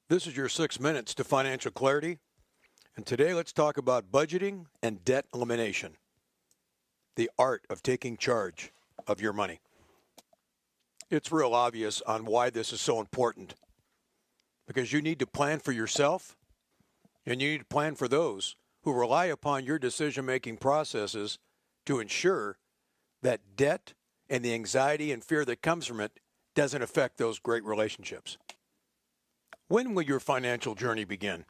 This is your 6 minutes to financial clarity, and today let's talk about budgeting and debt elimination, the art of taking charge of your money. It's real obvious on why this is so important, because you need to plan for yourself, and you need to plan for those who rely upon your decision-making processes to ensure that debt and the anxiety and fear that comes from it doesn't affect those great relationships. When will your financial journey begin?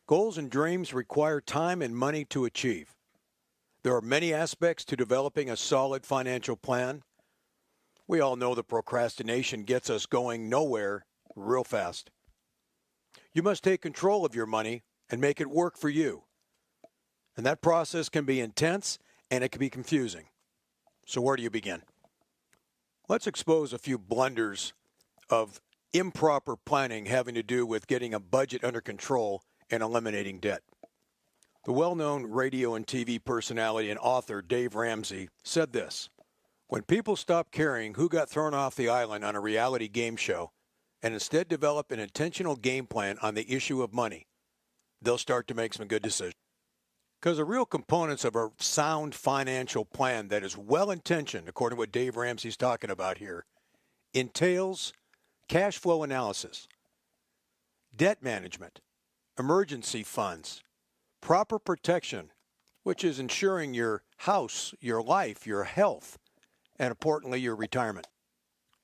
Goals and dreams require time and money to achieve. There are many aspects to developing a solid financial plan. We all know that procrastination gets us going nowhere real fast. You must take control of your money and make it work for you. And that process can be intense and it can be confusing. So where do you begin? Let's expose a few blunders of improper planning having to do with getting a budget under control and eliminating debt. The well-known radio and TV personality and author Dave Ramsey said this: "When people stop caring who got thrown off the island on a reality game show and instead develop an intentional game plan on the issue of money, they'll start to make some good decisions." Because the real components of a sound financial plan that is well-intentioned, according to what Dave Ramsey's talking about here, entails cash flow analysis, debt management, emergency funds, proper protection, which is ensuring your house, your life, your health, and importantly, your retirement.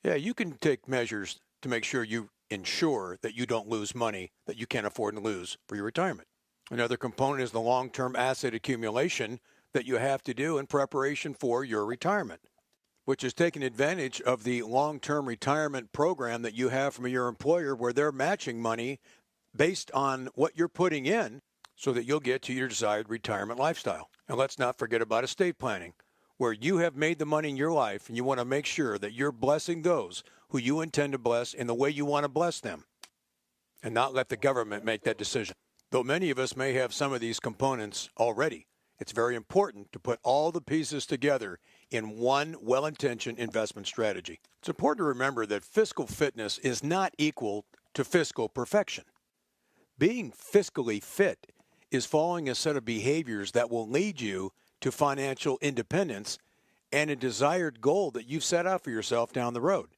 Yeah, you can take measures to make sure you ensure that you don't lose money that you can't afford to lose for your retirement. Another component is the long-term asset accumulation that you have to do in preparation for your retirement, which is taking advantage of the long-term retirement program that you have from your employer where they're matching money based on what you're putting in so that you'll get to your desired retirement lifestyle. And let's not forget about estate planning, where you have made the money in your life and you want to make sure that you're blessing those who you intend to bless in the way you want to bless them and not let the government make that decision. Though many of us may have some of these components already, it's very important to put all the pieces together in one well-intentioned investment strategy. It's important to remember that fiscal fitness is not equal to fiscal perfection. Being fiscally fit is following a set of behaviors that will lead you to financial independence and a desired goal that you've set out for yourself down the road.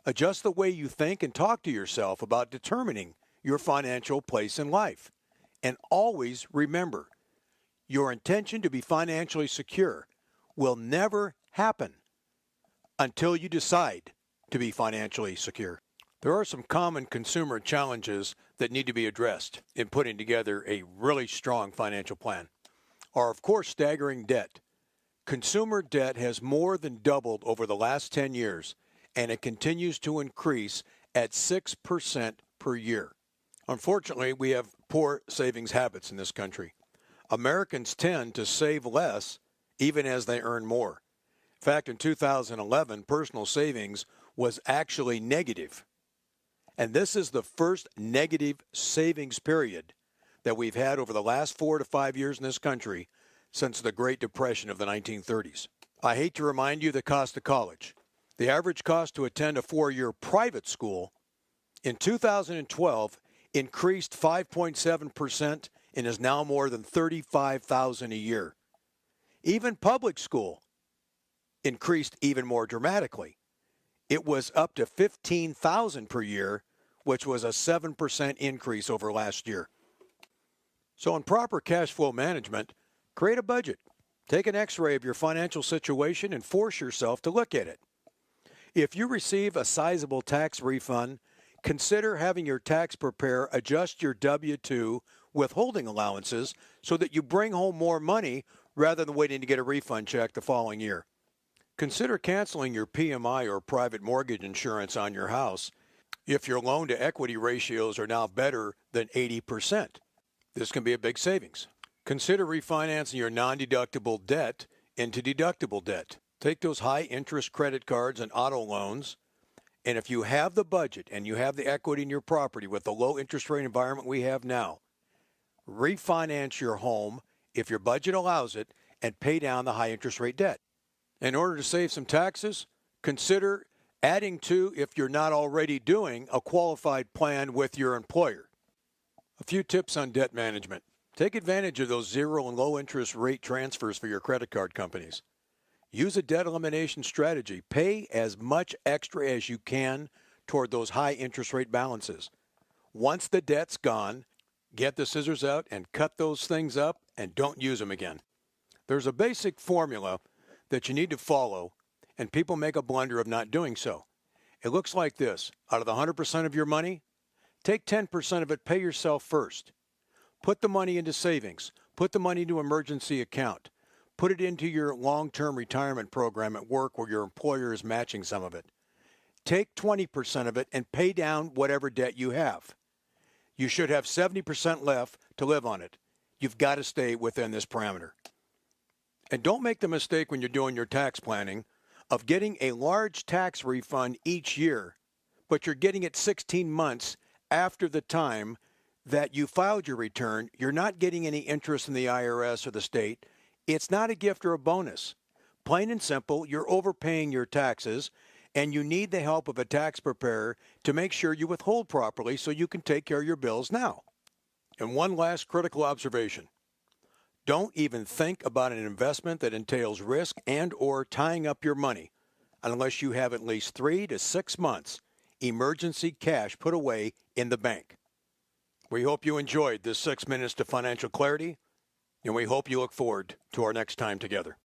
Adjust the way you think and talk to yourself about determining your financial place in life. And always remember, your intention to be financially secure will never happen until you decide to be financially secure. There are some common consumer challenges that need to be addressed in putting together a really strong financial plan. Are, of course, staggering debt. Consumer debt has more than doubled over the last 10 years, and it continues to increase at 6% per year. Unfortunately, we have poor savings habits in this country. Americans tend to save less even as they earn more. In fact, in 2011, personal savings was actually negative. And this is the first negative savings period that we've had over the last 4 to 5 years in this country since the Great Depression of the 1930s. I hate to remind you the cost of college. The average cost to attend a 4-year private school in 2012 increased 5.7% and is now more than $35,000 a year. Even public school increased even more dramatically. It was up to $15,000 per year, which was a 7% increase over last year. So in proper cash flow management, create a budget. Take an x-ray of your financial situation and force yourself to look at it. If you receive a sizable tax refund, consider having your tax preparer adjust your W-2 withholding allowances so that you bring home more money rather than waiting to get a refund check the following year. Consider canceling your PMI or private mortgage insurance on your house if your loan-to-equity ratios are now better than 80%. This can be a big savings. Consider refinancing your non-deductible debt into deductible debt. Take those high-interest credit cards and auto loans, and if you have the budget and you have the equity in your property with the low interest rate environment we have now, refinance your home if your budget allows it and pay down the high interest rate debt. In order to save some taxes, consider Adding to, if you're not already doing, a qualified plan with your employer. A few tips on debt management. Take advantage of those zero and low interest rate transfers for your credit card companies. Use a debt elimination strategy. Pay as much extra as you can toward those high interest rate balances. Once the debt's gone, get the scissors out and cut those things up and don't use them again. There's a basic formula that you need to follow, and people make a blunder of not doing so. It looks like this. Out of the 100% of your money, take 10% of it, pay yourself first. Put the money into savings. Put the money into emergency account. Put it into your long-term retirement program at work where your employer is matching some of it. Take 20% of it and pay down whatever debt you have. You should have 70% left to live on it. You've got to stay within this parameter. And don't make the mistake when you're doing your tax planning of getting a large tax refund each year, but you're getting it 16 months after the time that you filed your return. You're not getting any interest in the IRS or the state. It's not a gift or a bonus. Plain and simple, you're overpaying your taxes, and you need the help of a tax preparer to make sure you withhold properly so you can take care of your bills now. And one last critical observation. Don't even think about an investment that entails risk and or tying up your money unless you have at least 3 to 6 months emergency cash put away in the bank. We hope you enjoyed this 6 minutes to financial clarity, and we hope you look forward to our next time together.